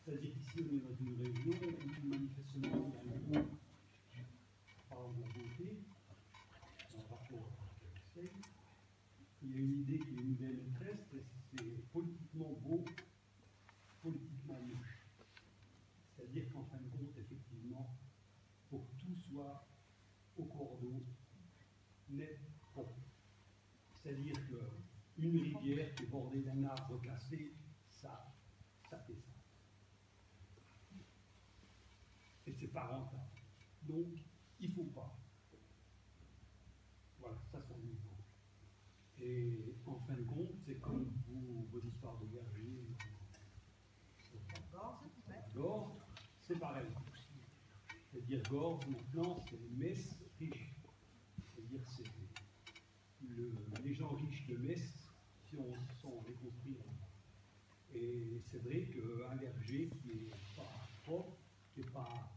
C'est-à-dire qu'ici, on est dans une région où manifestement, il y a un groupe, par exemple la beauté, en rapport avec l'essai. Il y a une idée qui est une idée maîtresse, c'est politiquement beau, politiquement moche. C'est-à-dire qu'en fin de compte, effectivement, pour que tout soit au cordeau, net, propre. C'est-à-dire qu'une rivière qui est bordée d'un arbre cassé, ça fait ça. Et c'est pas rentable. Donc, il ne faut pas. Voilà, ça c'est un exemple. Et en fin de compte, c'est comme vos histoires de vergers. Gorze, c'est pareil. C'est-à-dire Gorze, maintenant, c'est Metz riche. C'est-à-dire c'est les gens riches de Metz qui sont reconstruits. Et c'est vrai qu'un verger qui n'est pas propre, qui n'est pas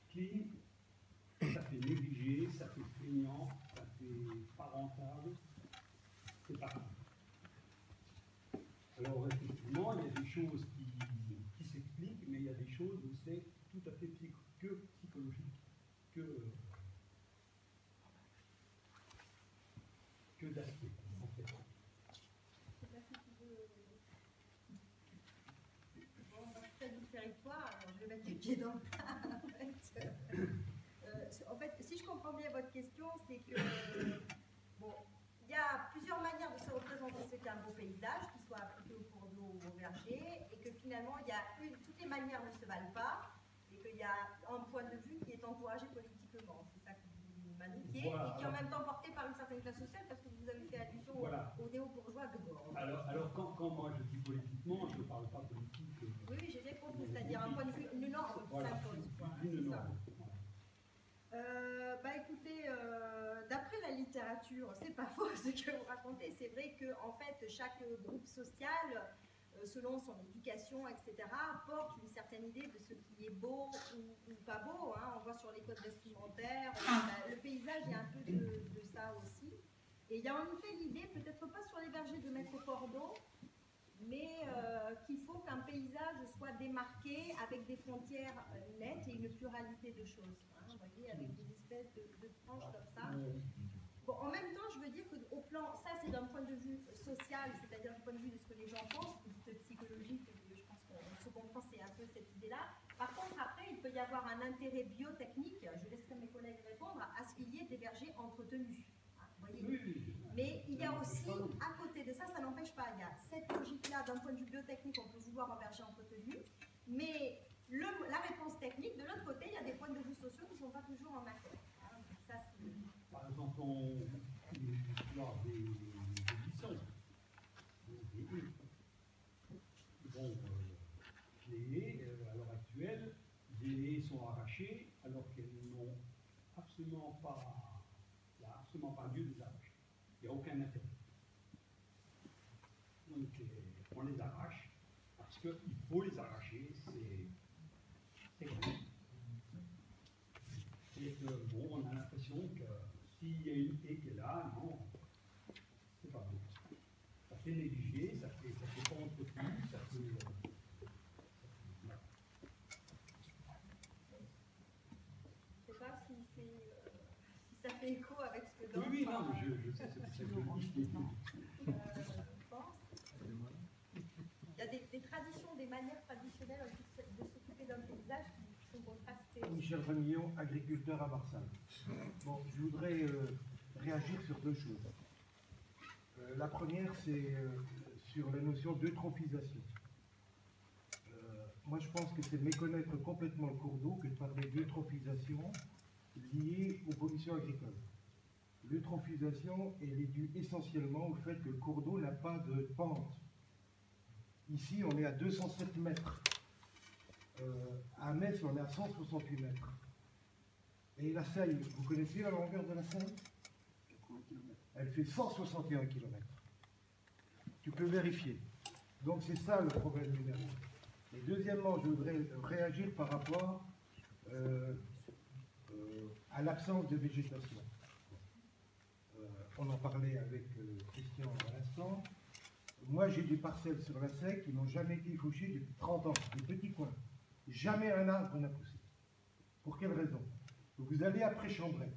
clean, ça fait négligé, ça fait feignant, ça fait pas rentable, c'est pas grave. Alors effectivement, il y a des choses qui s'expliquent, mais il y a des choses où c'est tout à fait psychologique, que d'aspect, en fait. Bon, on va peut-être du territoire, alors je vais mettre les pieds dans le plat, en fait, si je comprends bien votre question, c'est que, bon, il y a plusieurs manières de se représenter ce qu'est un beau paysage, qu'il soit appliqué au cours d'eau ou au verger, et que finalement, toutes les manières ne se valent pas, et qu'il y a un point de vue qui est encouragé politiquement. C'est ça que vous m'indiquez, voilà, et qui est en même temps porté par une certaine classe sociale, parce que vous avez fait allusion voilà, aux néo-bourgeois de Gorge. Alors quand moi je dis politiquement, je ne parle pas politique. Oui, j'ai bien compris, c'est-à-dire un point de vue, une norme qui voilà, s'impose. Une norme. Écoutez, d'après la littérature, c'est pas faux ce que vous racontez. C'est vrai que en fait, chaque groupe social, selon son éducation, etc., porte une certaine idée de ce qui est beau ou pas beau. Hein. On voit sur les codes vestimentaires, le paysage, il y a un peu de ça aussi. Et il y a en effet l'idée, peut-être pas sur les vergers de mettre au cordeau, mais qu'il faut qu'un paysage soit démarqué avec des frontières nettes et une pluralité de choses. Hein, vous voyez, avec des espèces de tranches comme ça. Bon, en même temps, je veux dire qu'au plan, ça c'est d'un point de vue social, c'est-à-dire du point de vue de ce que les gens pensent, petite psychologique, je pense qu'on se comprend, c'est un peu cette idée-là. Par contre, après, il peut y avoir un intérêt biotechnique, je laisserai mes collègues répondre, à ce qu'il y ait des vergers entretenus. Vous voyez. Mais il y a aussi, à côté de ça, ça n'empêche pas, il y a cette logique-là, d'un point de vue biotechnique, on peut vouloir un verger entretenu, mais la réponse technique, de l'autre côté, il y a des points de vue sociaux qui ne sont pas toujours en accord. Hein, ça, par exemple, l'histoire des buissons, des haies. Bon, les haies, à l'heure actuelle, des haies sont arrachées alors qu'elles n'ont absolument pas, il n'y a absolument pas lieu de les arracher. Il n'y a aucun intérêt. Donc, on les arrache parce qu'il faut les arracher, c'est vrai. Et que, bon, on a l'impression que s'il y a une haie qui est là, non, c'est pas bon. Ça fait négliger, ça fait pas entretenu, ça fait. Je ne sais pas si ça fait écho avec ce que d'autres. Oui, non, mais je sais, c'est ce que je dis. Il y a des traditions, des manières traditionnelles de s'occuper d'un paysage qui sont contrastées. Michel Remillon, agriculteur à Marseille. Bon, je voudrais réagir sur deux choses. La première, c'est sur la notion d'eutrophisation. Moi, je pense que c'est méconnaître complètement le cours d'eau que de parler d'eutrophisation liée aux pollutions agricoles. L'eutrophisation, elle est due essentiellement au fait que le cours d'eau n'a pas de pente. Ici, on est à 207 mètres. À Metz, on est à 168 mètres. Et la Seille, vous connaissez la longueur de la Seille? Elle fait 161 km. Tu peux vérifier. Donc c'est ça le problème numéro 1. Et deuxièmement, je voudrais réagir par rapport à l'absence de végétation. On en parlait avec Christian à l'instant. Moi, j'ai des parcelles sur la Seille qui n'ont jamais été fauchées depuis 30 ans, des petits coins. Jamais un arbre qu'on a poussé. Pour quelle raison? Vous allez après Chambray,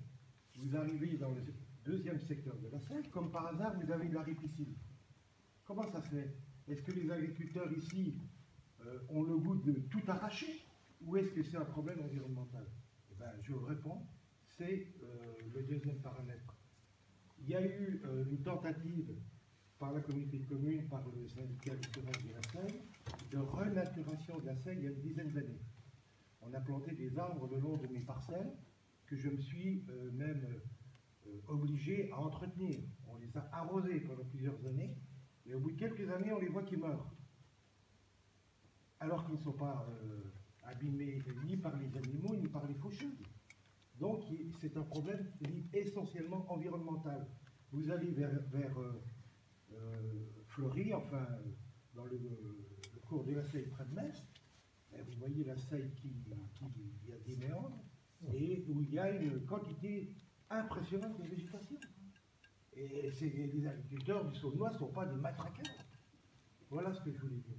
vous arrivez dans le deuxième secteur de la Seille, comme par hasard, vous avez de la ripiscine. Comment ça se fait? Est-ce que les agriculteurs ici ont le goût de tout arracher, ou est-ce que c'est un problème environnemental? Eh ben, je vous réponds, c'est le deuxième paramètre. Il y a eu une tentative par la communauté de communes, par le syndicat littoral de la Seille, de renaturation de la Seille il y a une dizaine d'années. On a planté des arbres le long de mes parcelles que je me suis même obligé à entretenir. On les a arrosés pendant plusieurs années, et au bout de quelques années, on les voit qui meurent. Alors qu'ils ne sont pas abîmés ni par les animaux, ni par les faucheuses. Donc, c'est un problème essentiellement environnemental. Vous allez vers Fleury, enfin, dans le cours de la Seille près de Metz, vous voyez la Seille il y a des méandres, et où il y a une quantité impressionnante de végétation. Et les agriculteurs du Saulnois ne sont pas des matraqueurs. Voilà ce que je voulais dire.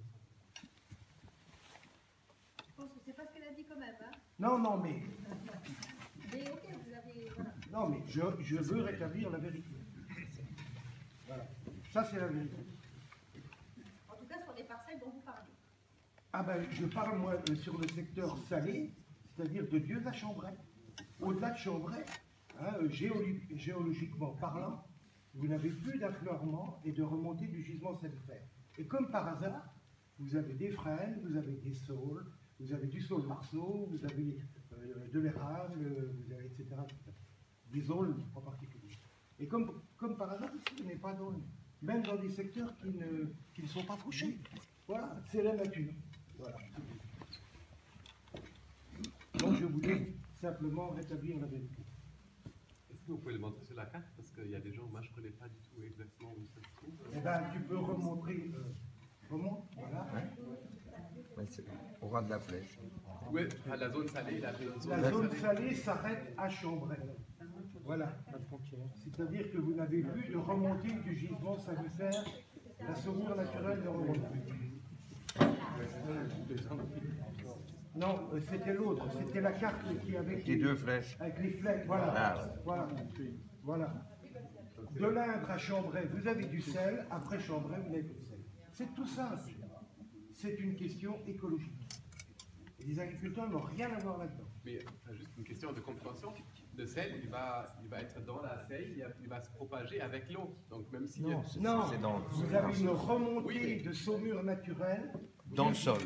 Je pense que c'est pas ce qu'elle a dit quand même, hein. Non, non, mais... Mais ok, vous avez... Voilà. Non, mais je veux rétablir la vérité. Voilà. Ça, c'est la vérité. En tout cas, sur les parcelles dont vous parlez. Ah ben, je parle, moi, sur le secteur salé, c'est-à-dire de Dieuze à Chambray. Au-delà de Chambray, hein, géologiquement parlant, vous n'avez plus d'affleurement et de remontée du gisement salifère. Et comme par hasard, vous avez des frênes, vous avez des saules, vous avez du saule marceau, vous avez de l'érable, vous avez etc., etc. Des aules en particulier. Et comme par hasard, ici, il n'y a pas d'aulnes. Même dans des secteurs qui ne sont pas fauchés. Voilà, c'est la nature. Voilà. Donc je voulais simplement rétablir la vérité. Est-ce que vous pouvez le montrer sur la carte? Parce qu'il y a des gens, moi je ne connais pas du tout exactement où ça se trouve. Eh bien, tu peux remontrer. Remonte, voilà. Ouais, au ras de la flèche. Oui, la zone salée, la zone salée s'arrête à Chambray. Voilà. C'est-à-dire que vous n'avez plus de remontée du gisement salifère, la saumure naturelle de remontée. Non, c'était l'autre, c'était la carte qui avait Les deux flèches. avec les flèches, voilà. Ah. Voilà. Voilà. De l'Indre à Chambray, vous avez du sel, après Chambray, vous n'avez plus de sel. C'est tout ça. C'est une question écologique. Et les agriculteurs n'ont rien à voir là-dedans. Mais juste une question de compréhension. Le sel, il va être dans la Seille, il va se propager avec l'eau. Donc même si... Non, c'est dans vous avez une remontée de saumure naturelle dans le sol.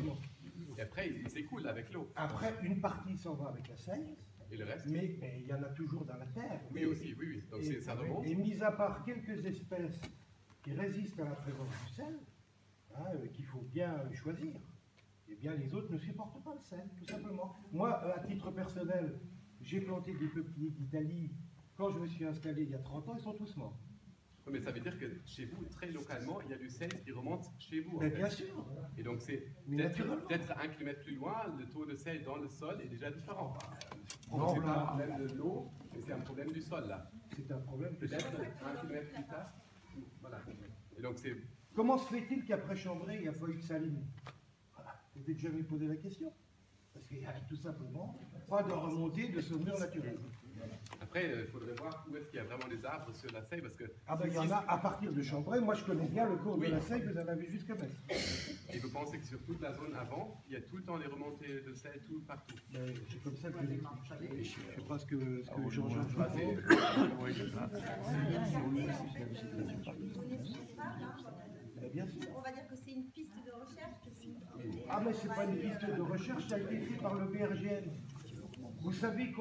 Et après, il s'écoule avec l'eau. Après, une partie s'en va avec la Seille, Et le reste? mais il y en a toujours dans la terre. Oui, aussi, oui, oui. Donc ça remonte. Et mis à part quelques espèces qui résistent à la présence du sel, hein, qu'il faut bien choisir, eh bien les autres ne supportent pas le sel, tout simplement. Moi, à titre personnel, j'ai planté des peupliers d'Italie. Quand je me suis installé il y a 30 ans, ils sont tous morts. Oui, mais ça veut dire que chez vous, très localement, il y a du sel qui remonte chez vous. En Mais fait. bien sûr. Et donc c'est Mais peut-être 1 kilomètre plus loin, le taux de sel dans le sol est déjà différent. Non, C'est pas là- un problème de l'eau, mais c'est un problème du sol là. C'est un problème. Peut-être 1 kilomètre plus tard. Voilà. Et donc c'est... Comment se fait-il qu'après Chambray, il n'y a pas eu de saline? Voilà. Vous n'avez jamais posé la question? Parce qu'il n'y a tout simplement pas de remontée de saumure naturelle. Après, il faudrait voir où est-ce qu'il y a vraiment des arbres sur la Seille, parce que... Ah ben il y en a à partir de Chambray. Moi je connais bien le cours Oui. de la Seille, vous en avez jusqu'à Metz. Et vous pensez que sur toute la zone avant, il y a tout le temps des remontées de sel, tout partout. Ben, c'est comme ça que je l'explique. Je sais pas ce que Jean-Jacques Ah, c'est- oui, c'est ça. Ben, bien sûr. On va dire que c'est une piste de recherche. Que c'est- Ah mais c'est pas une piste de recherche, ça a été fait par le BRGN. Vous savez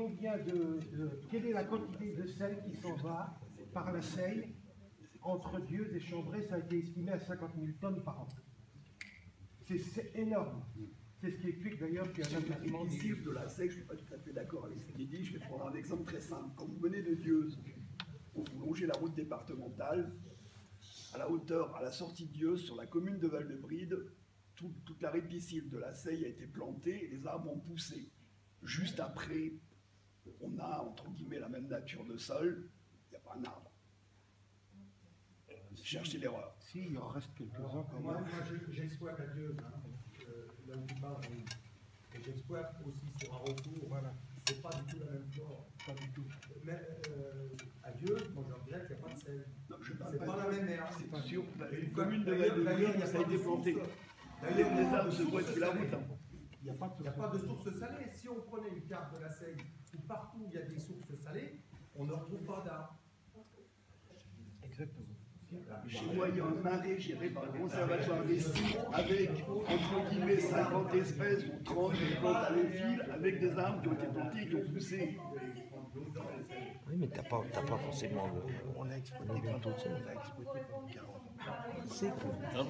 quelle est la quantité de sel qui s'en va par la Seille entre Dieuze et Chambray? Ça a été estimé à 50 000 tonnes par an. C'est énorme. C'est ce qui explique d'ailleurs qu'il y a un abaissement Les chiffres de la Seille, je ne suis pas tout à fait d'accord avec ce qu'il dit. Je vais prendre un exemple très simple. Quand vous venez de Dieuze, vous longez la route départementale, à la hauteur, à la sortie de Dieuze, sur la commune de Val-de-Bride, toute la ripiscille de la Seille a été plantée et les arbres ont poussé. Juste après, on a, entre guillemets, la même nature de sol, il n'y a pas un arbre. chercher l'erreur. Si, il en reste quelques-uns quand Moi, même. j'exploite à Dieu, hein, là où tu parles, oui. Et j'exploite aussi sur un recours. Voilà, C'est pas du tout la même flore. pas du tout. Mais à Dieu, moi je regrette qu'il n'y a pas de sel. Non, je parle C'est pas la même mer. C'est sûr, Et une une fois- commune de d'ailleurs, Val-de-Brie, ça a été planté. D'ailleurs, Les il y a pas arbres de se voient source sur la salée. route. hein. Il n'y a pas de Il n'y a pas de source salée. Si on prenait une carte de la Seine, où partout il y a des sources salées, on ne retrouve pas d'arbres. Exactement. Chez moi, il y a un marais géré par le conservatoire des Cygnes avec, entre guillemets, 50 espèces ou 30 de plantes allophiles avec des arbres qui ont été plantés et qui ont poussé. Oui, mais t'as pas forcément le. On a exploité On a bien pendant, tout ça. on a exploité pendant 40 ans. C'est cool. Alors,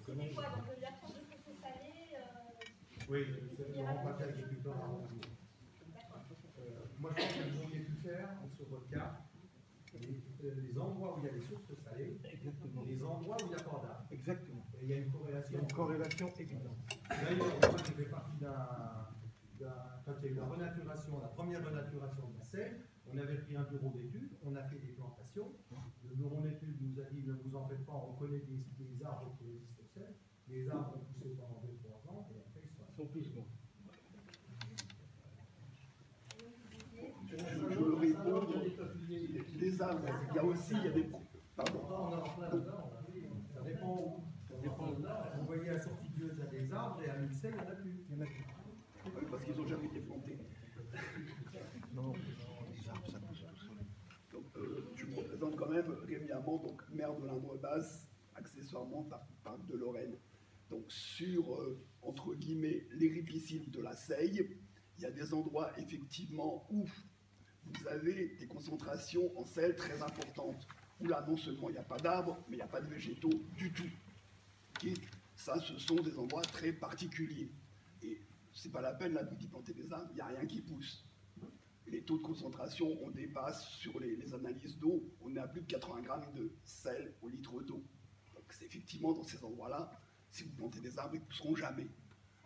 c'est quoi donc l'absence de sources salées Oui, c'est le remplacé agriculteur à Rondour. Moi je pense que vous auriez pu faire sur votre carte les endroits où il y a des sources salées, Exactement. les endroits où il n'y a pas d'arbres. Exactement. Et il y a une Il y corrélation. a une corrélation évidente. D'ailleurs, moi j'ai fait partie quand il y a eu la renaturation, la première renaturation de la Seine, on avait pris un bureau d'études, on a fait des plantations. Le bureau d'études nous a dit ne vous en faites pas, on connaît des arbres qui existent au Seine. Les arbres ont poussé pendant 2-3 ans et après ils Ils sont tous morts. Je veux répondre. Les arbres, il y a aussi, il y a des. Pardon. Ça dépend où. Vous voyez à Sortie de Dieu, il y a des arbres et à Mulsey, il n'y en a plus. Il y en a plus. Oui, parce qu'ils n'ont jamais été plantés. Non. Les arbres, ça pousse tout seul. Donc, je me représente quand même Rémi Amand, donc maire de l'Indre-Basse, accessoirement parc de Lorraine. Donc, sur, entre guillemets, les ripisciles de la Seille, il y a des endroits effectivement où vous avez des concentrations en sel très importantes. Où là, non seulement il n'y a pas d'arbres, mais il n'y a pas de végétaux du tout. Et ça, ce sont des endroits très particuliers. Et c'est pas la peine là d'y planter des arbres, il n'y a rien qui pousse. Les taux de concentration, on dépasse sur les analyses d'eau, on est à plus de 80 grammes de sel au litre d'eau. Donc c'est effectivement dans ces endroits-là, si vous plantez des arbres, ils ne pousseront jamais.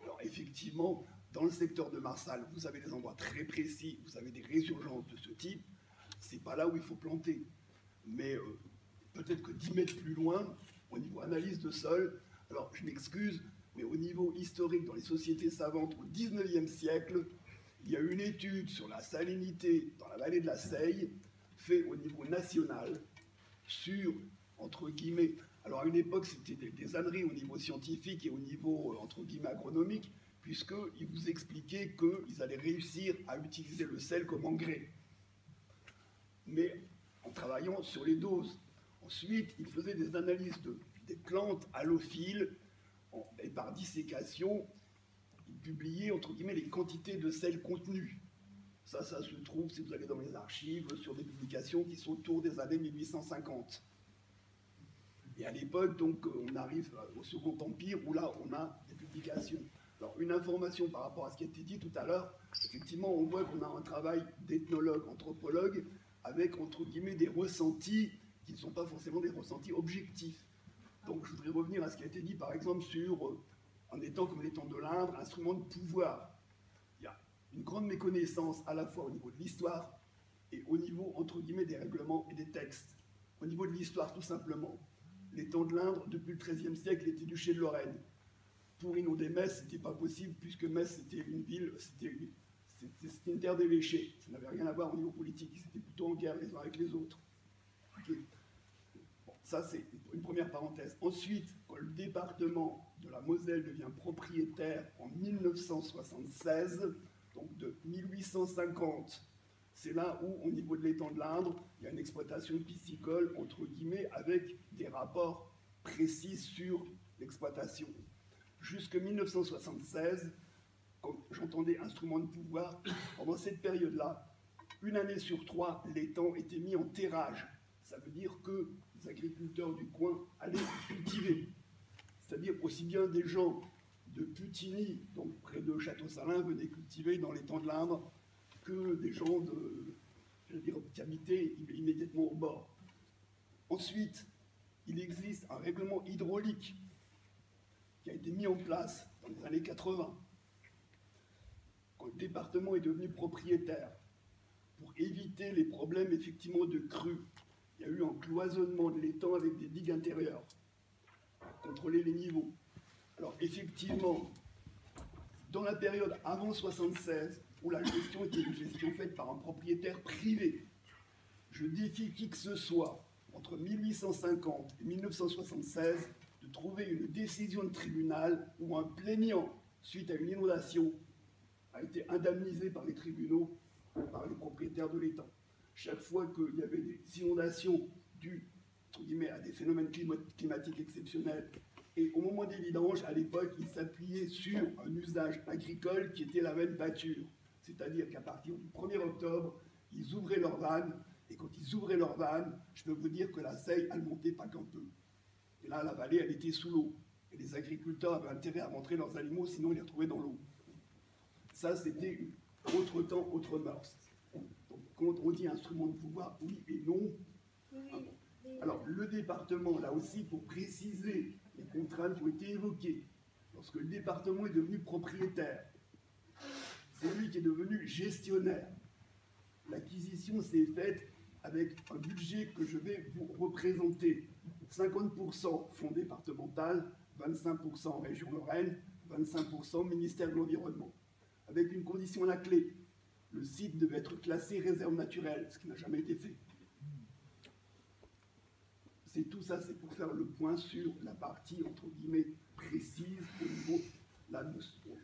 Alors effectivement, dans le secteur de Marsal, vous avez des endroits très précis, vous avez des résurgences de ce type, c'est pas là où il faut planter. Mais peut-être que 10 mètres plus loin, au niveau analyse de sol, alors je m'excuse, mais au niveau historique, dans les sociétés savantes au 19e siècle, il y a une étude sur la salinité dans la vallée de la Seille, faite au niveau national, sur, entre guillemets, alors à une époque c'était des âneries au niveau scientifique et au niveau, entre guillemets, agronomique, puisqu'ils vous expliquaient qu'ils allaient réussir à utiliser le sel comme engrais. Mais en travaillant sur les doses. Ensuite, ils faisaient des analyses des plantes halophiles et par dissécation, ils publiaient, entre guillemets, les quantités de sel contenues. Ça se trouve, si vous allez dans les archives, sur des publications qui sont autour des années 1850. Et à l'époque, donc, on arrive au Second Empire, où là, on a des publications. Alors, une information par rapport à ce qui a été dit tout à l'heure, effectivement, on voit qu'on a un travail d'ethnologue, anthropologue, avec, entre guillemets, des ressentis qui ne sont pas forcément des ressentis objectifs. Donc, je voudrais revenir à ce qui a été dit, par exemple, sur un étang comme l'étang de l'Indre, instrument de pouvoir. Il y a une grande méconnaissance à la fois au niveau de l'histoire et au niveau, entre guillemets, des règlements et des textes. Au niveau de l'histoire, tout simplement, l'étang de l'Indre, depuis le XIIIe siècle, était duché de Lorraine. Pour inonder Metz, ce n'était pas possible, puisque Metz, c'était une ville, c'était une terre d'évêchés. Ça n'avait rien à voir au niveau politique. Ils étaient plutôt en guerre les uns avec les autres. Okay. Bon, ça, c'est une première parenthèse. Ensuite, quand le département de la Moselle devient propriétaire en 1976, donc de 1850, c'est là où, au niveau de l'étang de l'Indre, il y a une exploitation piscicole, entre guillemets, avec des rapports précis sur l'exploitation. Jusque 1976, quand j'entendais instrument de pouvoir, pendant cette période-là, une année sur 3, l'étang était mis en terrage. Ça veut dire que les agriculteurs du coin allaient cultiver. C'est-à-dire aussi bien des gens de Putigny, donc près de Château-Salins, venaient cultiver dans l'étang de l'Indre, que des gens qui habitaient immédiatement au bord. Ensuite, il existe un règlement hydraulique qui a été mis en place dans les années 80, quand le département est devenu propriétaire, pour éviter les problèmes effectivement de crues. il y a eu un cloisonnement de l'étang avec des digues intérieures pour contrôler les niveaux. Alors effectivement, dans la période avant 76, où la gestion était une gestion faite par un propriétaire privé, je défie qui que ce soit, entre 1850 et 1976, de trouver une décision de tribunal où un plaignant, suite à une inondation, a été indemnisé par les tribunaux, par les propriétaires de l'étang. Chaque fois qu'il y avait des inondations dues, entre guillemets, à des phénomènes climatiques exceptionnels, et au moment des vidanges, à l'époque, ils s'appuyaient sur un usage agricole qui était la veine pâture. C'est-à-dire qu'à partir du 1er octobre, ils ouvraient leurs vannes, et quand ils ouvraient leurs vannes, je peux vous dire que la Seille, elle montait pas qu'un peu. Et là, la vallée, elle était sous l'eau. Et les agriculteurs avaient intérêt à rentrer leurs animaux, sinon ils les retrouvaient dans l'eau. Ça, c'était autre temps, autre mœurs. Donc, quand on dit instrument de pouvoir, oui et non. Alors, le département, là aussi, pour préciser les contraintes qui ont été évoquées, lorsque le département est devenu propriétaire, c'est lui qui est devenu gestionnaire. L'acquisition s'est faite avec un budget que je vais vous représenter. 50% fonds départemental, 25% région Lorraine, 25% ministère de l'Environnement. Avec une condition à la clé. Le site devait être classé réserve naturelle, ce qui n'a jamais été fait. C'est tout ça, c'est pour faire le point sur la partie, entre guillemets, précise au niveau, là,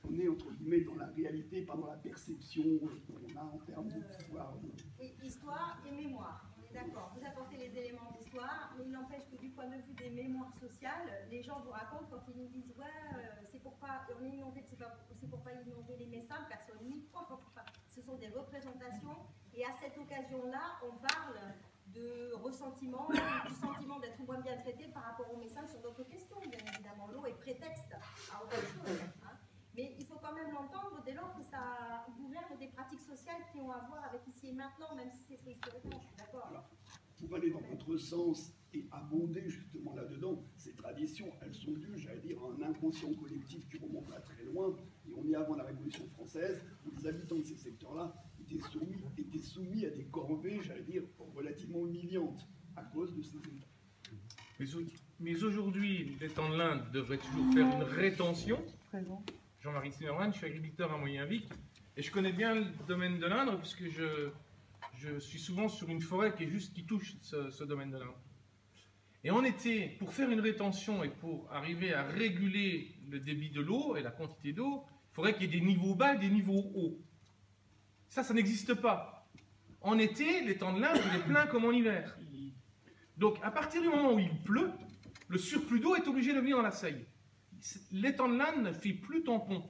on est, entre guillemets, dans la réalité, pas dans la perception qu'on a en termes de pouvoir. Oui, histoire et mémoire, on est d'accord. Vous apportez les éléments d'histoire, mais il n'empêche que du point de vue des mémoires sociales, les gens vous racontent quand ils nous disent « ouais, c'est pour pas, on est inondé, c'est pour pas inonder les Messins, personne n'y croit ». Ce sont des représentations, et à cette occasion-là, on parle de ressentiment, du sentiment d'être moins bien traité par rapport aux Messins sur d'autres questions, bien évidemment. L'eau est prétexte à autre chose. Hein. Mais il faut quand même l'entendre dès lors que ça gouverne des pratiques sociales qui ont à voir avec ici et maintenant, même si c'est fait historiquement, je suis d'accord. Voilà. Pour aller dans votre sens et abonder justement là-dedans, ces traditions, elles sont dues, j'allais dire, à un inconscient collectif qui remonte à très loin, et on est avant la Révolution française, où les habitants de ces secteurs-là étaient soumis à des corvées, j'allais dire, relativement humiliantes, à cause de ces états. Mais aujourd'hui, l'étang de l'Inde devrait toujours faire une rétention. Jean-Marie Zimmermann, je suis agriculteur à Moyenvic, et je connais bien le domaine de l'Indre, puisque je suis souvent sur une forêt qui touche ce domaine de l'Indre. Et en été, pour faire une rétention et pour arriver à réguler le débit de l'eau et la quantité d'eau, il faudrait qu'il y ait des niveaux bas et des niveaux hauts. Ça n'existe pas. En été, l'étang de l'Indre, il est plein comme en hiver. Donc, à partir du moment où il pleut, le surplus d'eau est obligé de venir dans la Seille. L'étang de l'Indre ne fait plus tampon.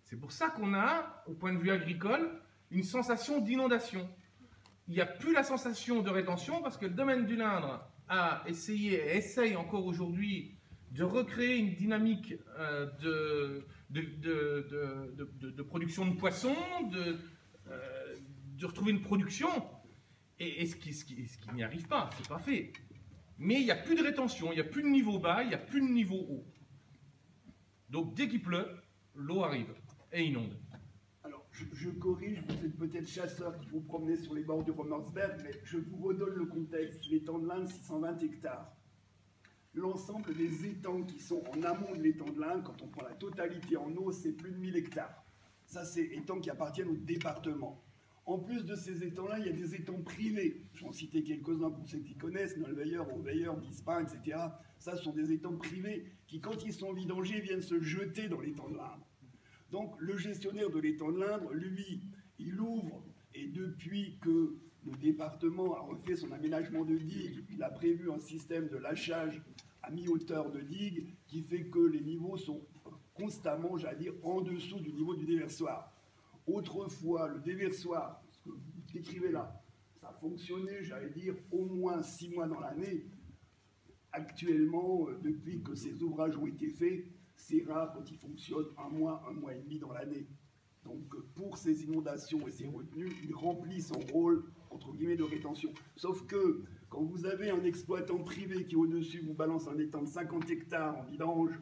C'est pour ça qu'on a, au point de vue agricole, une sensation d'inondation. Il n'y a plus la sensation de rétention parce que le domaine du l'Indre a essayé et essaye encore aujourd'hui de recréer une dynamique de production de poissons, de retrouver une production, et ce qui n'y arrive pas, c'est pas fait. Mais il n'y a plus de rétention, il n'y a plus de niveau bas, il n'y a plus de niveau haut. Donc dès qu'il pleut, l'eau arrive et inonde. Alors, je corrige, vous êtes peut-être chasseur qui vous promenez sur les bords du Romersberg, mais je vous redonne le contexte. L'étang de l'Inde, 620 hectares. L'ensemble des étangs qui sont en amont de l'étang de l'Inde, quand on prend la totalité en eau, c'est plus de 1000 hectares. Ça, c'est étangs qui appartiennent au département. En plus de ces étangs-là, il y a des étangs privés. Je vais en citer quelques-uns pour ceux qui connaissent, Nolveilleur, Auveilleur, Bispin, etc. Ça, ce sont des étangs privés qui, quand ils sont vidangés, viennent se jeter dans l'étang de l'Indre. Donc, le gestionnaire de l'étang de l'Indre, lui, il ouvre, et depuis que le département a refait son aménagement de digues, il a prévu un système de lâchage à mi-hauteur de digues qui fait que les niveaux sont constamment, j'allais dire, en dessous du niveau du déversoir. Autrefois, le déversoir, ce que vous décrivez là, ça fonctionnait, j'allais dire, au moins 6 mois dans l'année. Actuellement, depuis que ces ouvrages ont été faits, c'est rare quand ils fonctionnent un mois et demi dans l'année. Donc, pour ces inondations et ces retenues, ils remplissent son rôle, entre guillemets, de rétention. Sauf que, quand vous avez un exploitant privé qui, au-dessus, vous balance un étang de 50 hectares en vidange,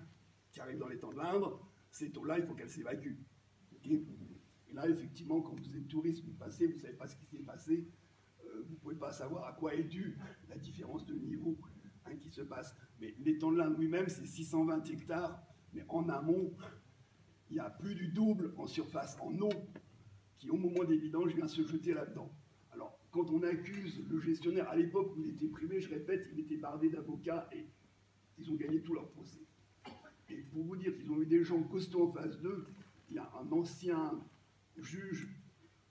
qui arrive dans l'étang de l'Indre, cette eau-là, il faut qu'elle s'évacue. Okay. Et là, effectivement, quand vous êtes touriste, vous passez, vous ne savez pas ce qui s'est passé. vous ne pouvez pas savoir à quoi est due la différence de niveau qui se passe. Mais l'étang de l'Indre lui-même, c'est 620 hectares, mais en amont, il y a plus du double en surface, en eau, qui au moment des vidanges vient se jeter là-dedans. Alors, quand on accuse le gestionnaire, à l'époque où il était privé, je répète, il était bardé d'avocats et ils ont gagné tout leur procès. Et pour vous dire qu'ils ont eu des gens costauds en face d'eux, il y a un ancien juge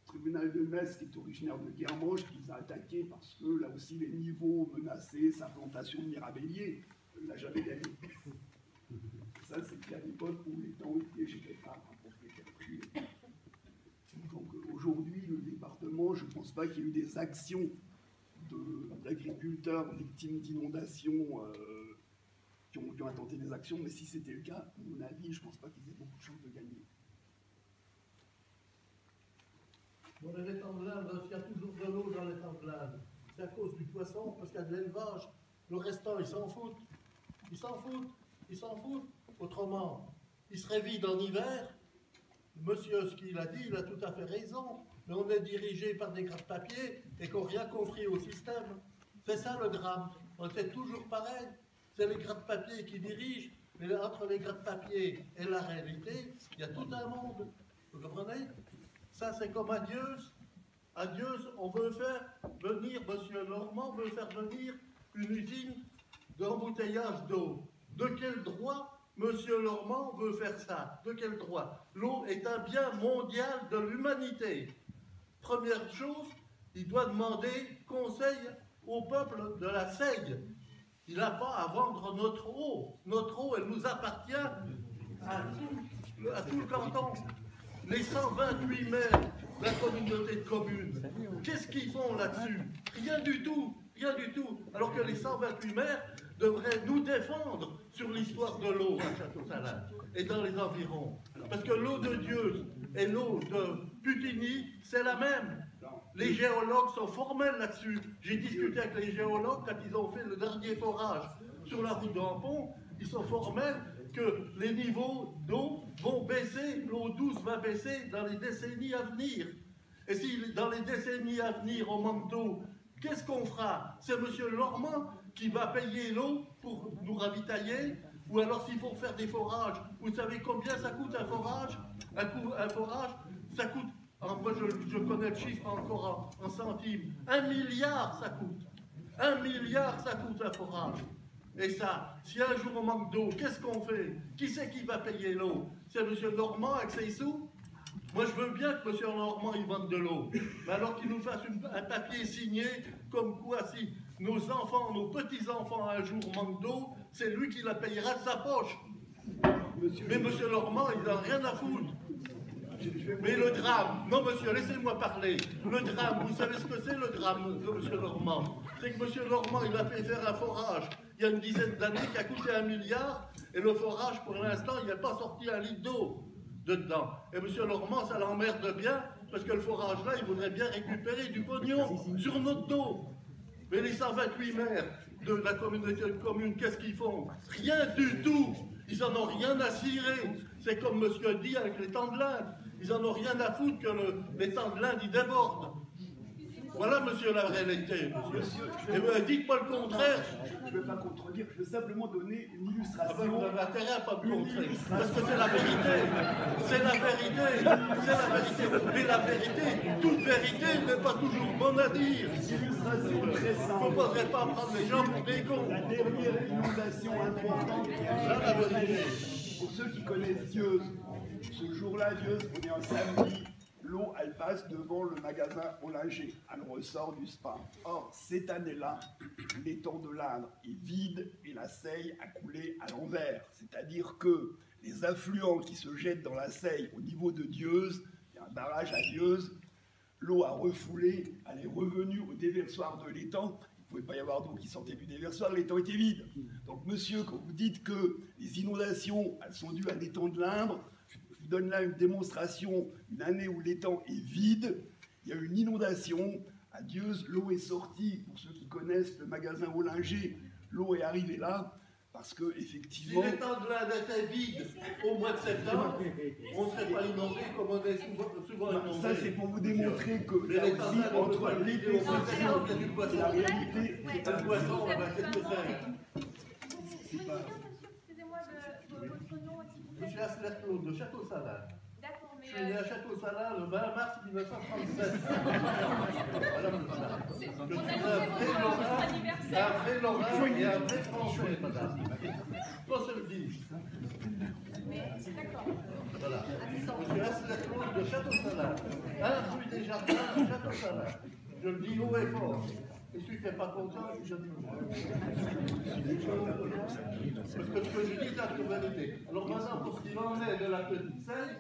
tribunal de Metz qui est originaire de Guermange qui les a attaqués parce que là aussi les niveaux menaçaient sa plantation de mirabellier. Il n'a jamais gagné. Ça, c'était à l'époque où les temps étaient chez quelqu'un, un propriétaire privé. Donc aujourd'hui, le département, je ne pense pas qu'il y ait eu des actions d'agriculteurs victimes d'inondations qui ont intenté des actions, mais si c'était le cas, à mon avis, je ne pense pas qu'ils aient beaucoup de chances de gagner. Dans l'étang de l'Indre, il y a toujours de l'eau dans l'étang de l'Indre. C'est à cause du poisson, parce qu'il y a de l'élevage. Le restant, ils s'en foutent. Ils s'en foutent. Ils s'en foutent. Autrement, il serait vide en hiver. Monsieur, ce qu'il a dit, il a tout à fait raison. Mais on est dirigé par des gratte-papier et qu'on n'a rien compris au système. C'est ça le drame. On fait toujours pareil. C'est les gratte-papier qui dirigent. Mais entre les gratte-papier et la réalité, il y a tout un monde. Vous comprenez? Ça, c'est comme à Dieuze. À Dieuze, on veut faire venir, monsieur Normand veut faire venir une usine d'embouteillage d'eau. De quel droit monsieur Normand veut faire ça? De quel droit? L'eau est un bien mondial de l'humanité. Première chose, il doit demander conseil au peuple de la Seille. Il n'a pas à vendre notre eau. Notre eau, elle nous appartient à tout le canton. Les 128 maires de la communauté de communes, qu'est-ce qu'ils font là-dessus? Rien du tout, rien du tout. Alors que les 128 maires devraient nous défendre sur l'histoire de l'eau à Château-Salins et dans les environs. Parce que l'eau de Dieuze et l'eau de Putigny, c'est la même. Les géologues sont formels là-dessus. J'ai discuté avec les géologues quand ils ont fait le dernier forage sur la route d'Ampon. Ils sont formels que les niveaux d'eau vont baisser, l'eau douce va baisser dans les décennies à venir. Et si dans les décennies à venir on manque d'eau, qu'est-ce qu'on fera? C'est M. Normand qui va payer l'eau pour nous ravitailler? Ou alors s'il faut faire des forages, vous savez combien ça coûte un forage? Un forage, ça coûte, alors moi je connais le chiffre encore en centimes, 1 milliard ça coûte. 1 milliard ça coûte un forage. Et ça, si un jour on manque d'eau, qu'est-ce qu'on fait? Qui c'est qui va payer l'eau? C'est M. Normand avec ses sous? Moi, je veux bien que M. Normand il vende de l'eau. Mais alors qu'il nous fasse un papier signé, comme quoi si nos enfants, nos petits-enfants un jour manquent d'eau, c'est lui qui la payera de sa poche. Mais M. Normand, il n'a rien à foutre. Mais le drame, non monsieur, laissez-moi parler. Le drame, vous savez ce que c'est le drame de M. Normand? C'est que M. Normand, il a fait faire un forage il y a une dizaine d'années qui a coûté 1 milliard, et le forage, pour l'instant, il n'a pas sorti un litre d'eau dedans. Et M. Normand, ça l'emmerde bien, parce que le forage là, il voudrait bien récupérer du pognon sur notre dos. Mais les 128 maires de la communauté de communes, qu'est-ce qu'ils font? Rien du tout. Ils n'en ont rien à cirer. C'est comme monsieur dit avec l'étang de l'Indre. Ils n'en ont rien à foutre que l'étang de l'Indre, il déborde. Voilà, monsieur, la réalité, monsieur. Et bien, dites-moi le contraire. Je ne veux pas contredire, je veux simplement donner une illustration. Ah ben, vous avez intérêt à ne pas me contrer. Parce que c'est la vérité. C'est la vérité. C'est la vérité. Mais la vérité, toute vérité n'est pas toujours bonne à dire. Une illustration très simple. Il ne faudrait pas prendre les gens pour des cons. La dernière inondation importante qui a Là, la vérité. Pour ceux qui connaissent Dieuze, ce jour-là, Dieuze, on est un samedi. L'eau, elle passe devant le magasin Ollinger. Elle ressort du spa. Or, cette année-là, l'étang de l'Indre est vide et la Seille a coulé à l'envers. C'est-à-dire que les affluents qui se jettent dans la Seille au niveau de Dieuze, il y a un barrage à Dieuze, l'eau a refoulé, elle est revenue au déversoir de l'étang. Il ne pouvait pas y avoir d'eau qui sortait du déversoir, l'étang était vide. Donc, monsieur, quand vous dites que les inondations, elles sont dues à l'étang de l'Indre, je donne là une démonstration, une année où l'étang est vide, il y a eu une inondation, à Dieuze, l'eau est sortie, pour ceux qui connaissent le magasin Ollinger, l'eau est arrivée là, Parce que, Si effectivement, l'étang de l'Inde était vide au mois de septembre, on ne serait pas inondé comme on est souvent inondé. ça c'est pour vous démontrer que Mais là l'étang de aussi, l'Inde, on peut entre pas le vider au mois de l'épaisseur septembre, il y a du poisson. et la réalité, C'est un poisson, on va qu'est-ce que c'est? Vous pouvez dire, monsieur, excusez-moi, votre nom, s'il vous Je plaît. suis Asler Claude de Château-Salin. D'accord, Je mais suis né à Château-Salin le 20 mars 1937. Madame le madame. Je suis un vrai Lorrain et un vrai Français, madame. Qu'on se le dise. d'accord. Voilà. Je suis Asler Claude de Château-Salin. 1 rue des Jardins à Château-Salin. Je le dis haut et fort. Et celui qui n'est pas content, je dis parce que ce que je dis, c'est la vérité. Alors maintenant, pour ce qu'il en est de la petite Seille,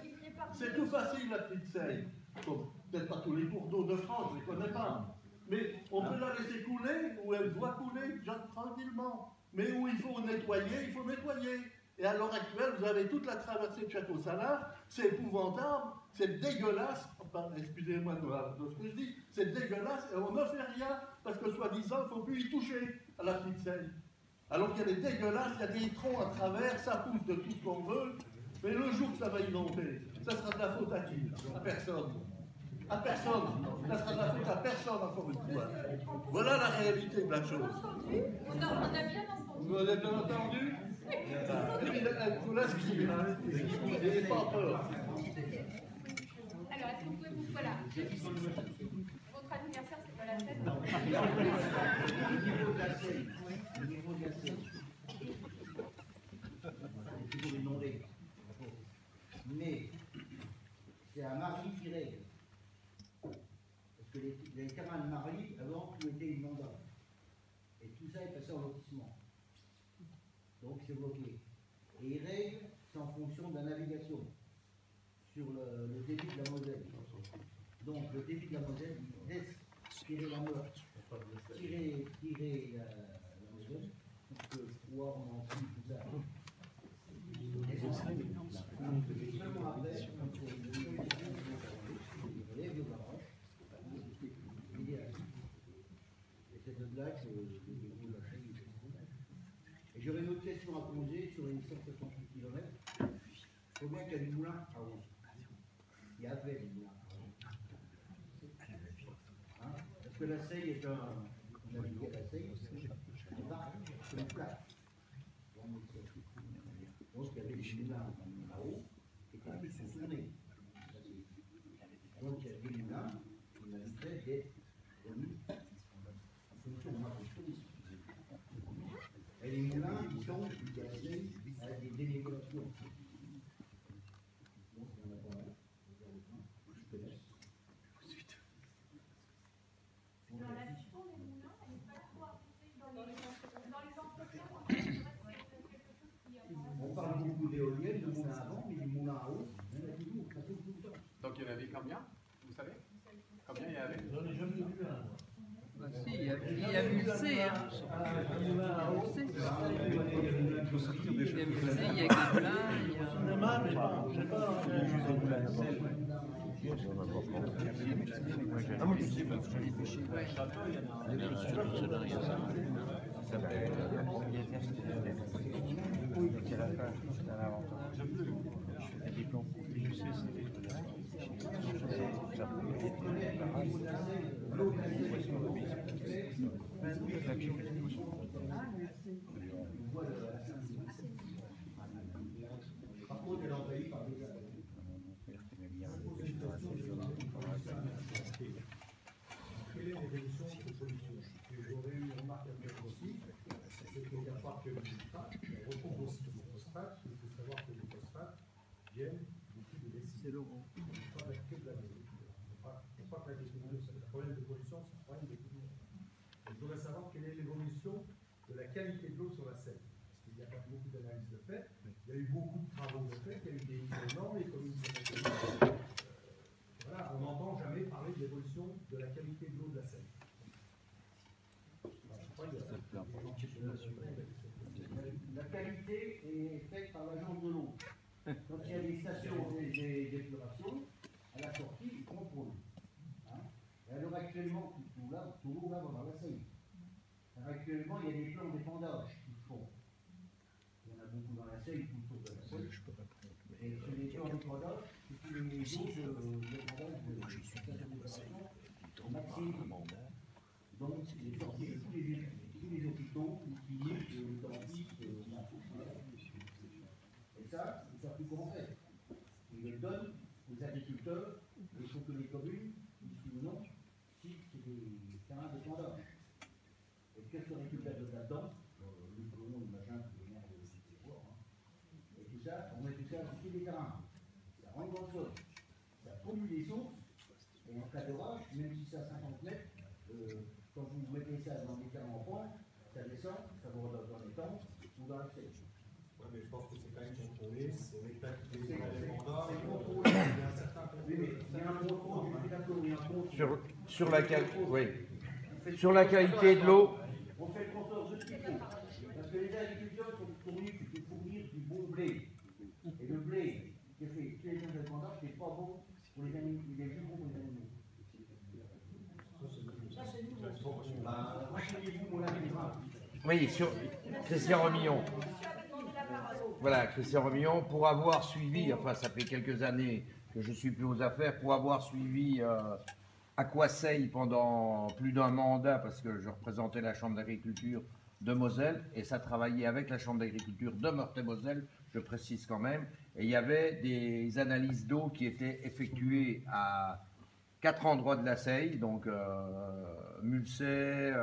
c'est tout facile, la petite Seille. Bon, peut-être pas tous les cours d'eau de France, je ne les connais pas. Mais on peut la laisser couler, où elle doit couler, tranquillement. Mais où il faut nettoyer, il faut nettoyer. Et à l'heure actuelle, vous avez toute la traversée de Château-Salin, c'est épouvantable, c'est dégueulasse, enfin, excusez-moi de ce que je dis, c'est dégueulasse, et on ne fait rien, parce que soi-disant, il ne faut plus y toucher à la petite Seille. Alors qu'elle est dégueulasse, il y a des troncs à travers, ça pousse de tout ce qu'on veut, mais le jour que ça va inonder, ça sera de la faute à qui? À personne. À personne. Ça sera de la faute à personne, encore une fois. Voilà la réalité de la chose. On a bien entendu. Vous avez bien entendu? Et puis, elle vous laisse crier. N'ayez pas peur. Alors, est-ce que vous pouvez vous... Voilà. Votre anniversaire, c'est pas la fête. Le niveau de la Seine. C'est toujours inondé. Mais c'est à Marly qui règle. Parce que les terrains de Marly, avant, tout était inondable. Et tout ça est passé en lotissement. Donc c'est bloqué. Et il règle, c'est en fonction de la navigation sur le débit de la Moselle. Donc le débit de la Moselle, il laisse tirer la Meurthe, tirer la Moselle, pour que pouvoir en ensuite tout ça. Et seulement après, quand il relève le barrage, il est assis. Et c'est de là que le début de la chaîne est. Et j'aurais une autre question à poser sur les 168 km. Combien il y a du moulin à eau? Il y avait des moulins à eau. Hein? Parce que la Seille est un. On a dit à la Seille, c'est une plaque. Donc il y avait des moulins à eau qui étaient tournés. Donc il y a des moulins qui méritaient d'être remis en fonction de notre tourisme. Et les moulins, ils sont placés à des dénégociations. Donc, il y en a pas mal. Je connais. Alors, la gestion des moulins, elle n'est pas trop appliquée dans les entreprises. On parle beaucoup d'éoliennes, de moulins à vent, mais les moulins à eau, il y en a toujours, ça tourne tout le temps. Donc il y en avait combien? Vous savez? Combien il y avait? J'en ai jamais vu un. Bah si, il y a Mulsé, hein. Il faut sortir des Il y a choses. Mulsé, il y a Guévelin, il y a... Cinéma, mais bon, je sais pas. Ah, moi je sais parce que j'en ai pêché. Par contre, elle est envahie par des abeilles. Quelle est l'évolution de cette solution? J'aurais eu une remarque à faire aussi, c'est qu'il n'y a pas que le phosphate, on retrouve aussi le phosphate. Il faut savoir que les phosphates viennent beaucoup de lessive. C'est Laurent. Pas que de la maison. Pas que l'agriculture, c'est un problème de pollution, c'est un problème de pollution. Je voudrais savoir quelle est l'évolution de la qualité de l'eau sur la Seine. Parce qu'il n'y a pas beaucoup d'analyses de fait. Il y a eu beaucoup de travaux de fait, il y a eu des normes, les communes voilà, on n'entend jamais parler de l'évolution de la qualité de l'eau de la Seine. La qualité est faite par l'agence de l'eau. Quand il y a des stations d'épuration, à la sortie, ils contrôlent. Hein? Et alors actuellement, tout l'eau va dans la Seine. Alors actuellement, il y a des plans d'épandage qu'ils font. beaucoup dans la Seille, tout autour de la Seille. Et sur les plans d'épandage, c'est tous les niveaux d'épandage de la séparation au maximum. Donc, les sorties de tous les hôpitaux, les cliniques, les dentistes, et ça, ils savent plus comment faire. Ils le donnent aux agriculteurs, et il faut que les communes, disent ou non, si c'est des terrains d'épandage. Et qu'est-ce qu'on récupère de là-dedans? Le colon, le machin, le nerf, le voir. Et tout ça, on met tout ça sur les terrains. Ça rend dans le sol. Ça pollue les sources. Et en cas d'orage, même si c'est à 50 mètres, quand vous mettez ça dans des terrains en point, ça descend, ça vous redonne dans les temps ou dans la Seille. Oui, mais je pense que c'est quand même contrôlé. C'est l'État qui fait les mandats. C'est contrôlé. Il y a un certain contrôle. Oui, mais il y a un contrôle. Je suis d'accord, il y a un contrôle. Sur la qualité, oui. Sur la qualité de l'eau. On fait le contrôle de ce qu'il faut. Parce que les agriculteurs sont connus pour fournir du bon blé. Et le blé qui est fait tous les gens de mandats, c'est pas bon pour les animaux. Il est plus bon pour les animaux. Oui, sur Christian Remillon. Voilà, Christian Remillon, pour avoir suivi, enfin ça fait quelques années que je suis plus aux affaires, pour avoir suivi Aquaseille pendant plus d'un mandat, parce que je représentais la Chambre d'agriculture de Moselle, et ça travaillait avec la Chambre d'agriculture de Meurthe-et-Moselle, je précise quand même, et il y avait des analyses d'eau qui étaient effectuées à 4 endroits de la Seille, donc Mulsey,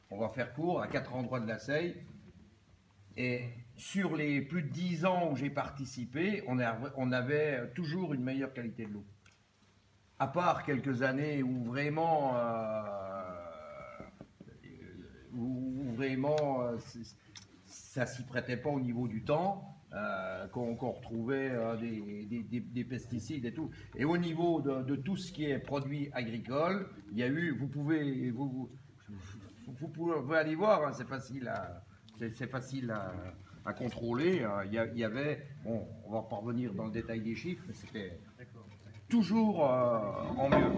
on va faire court, à 4 endroits de la Seille. Et sur les plus de 10 ans où j'ai participé, on avait toujours une meilleure qualité de l'eau. À part quelques années où vraiment, ça s'y prêtait pas au niveau du temps, qu'on retrouvait des pesticides et tout. Et au niveau de tout ce qui est produits agricoles, il y a eu, vous pouvez aller voir, hein, c'est facile à contrôler. Il y avait, bon, on va pas revenir dans le détail des chiffres, mais c'était toujours en mieux.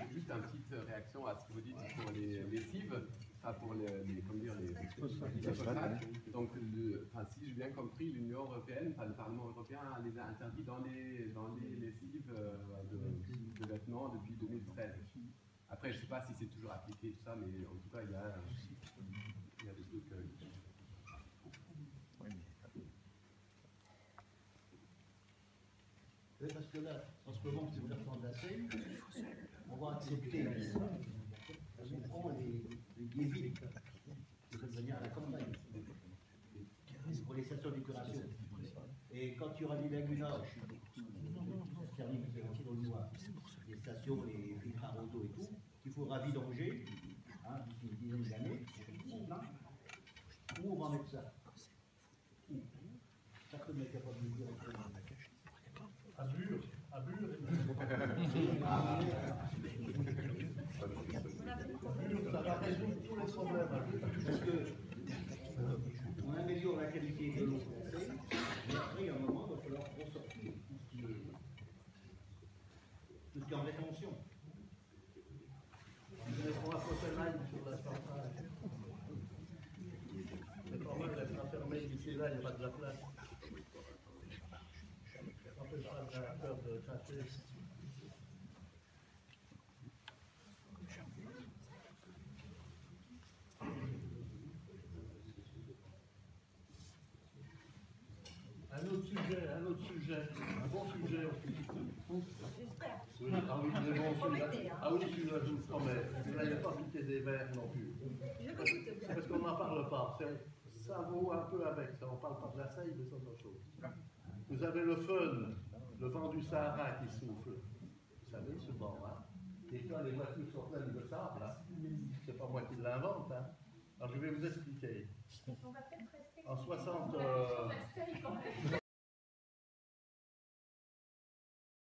Juste une petite réaction à ce que vous dites pour les lessives, pour les phosphates. Donc, si j'ai bien compris, l'Union européenne, le Parlement européen les a interdits dans les lessives de vêtements depuis 2013. Après, je ne sais pas si c'est toujours appliqué tout ça, mais en tout cas, il y a des trucs. Oui, parce que là, en ce moment, si vous entendez la Seille, on va accepter, on prend les villes qui peuvent venir à la campagne pour les stations d'épuration. Et quand il y aura des lagunages, ça termine aussi dans le noir, les stations, les filtres à roseau et tout, qu'il faudra vidanger, d'ici une dizaine d'années, où on va mettre ça? Personne n'est capable de nous dire à Bure. Ça va résoudre tous les problèmes. Parce que on améliore la qualité de l'eau, mais après, à un moment, il va falloir ressortir tout ce qui est en rétention. On mettra la Fosselheim sur la centrale. C'est pas mal d'être enfermé ici, là, il n'y a pas de la place. On peut pas avoir peur de chasser. Un autre sujet, un bon sujet aussi. J'espère. Oui, ah oui, celui-là, je vous promets. Là, il n'y a pas piqué des verres non plus. C'est parce qu'on n'en parle pas. Ça vaut un peu avec ça. On ne parle pas de la Seille, mais c'est autre chose. Vous avez le fun, le vent du Sahara qui souffle. Vous savez, ce vent, hein. Et quand les voitures sont pleines de sable, hein, c'est pas moi qui l'invente, hein. Alors je vais vous expliquer. En 60...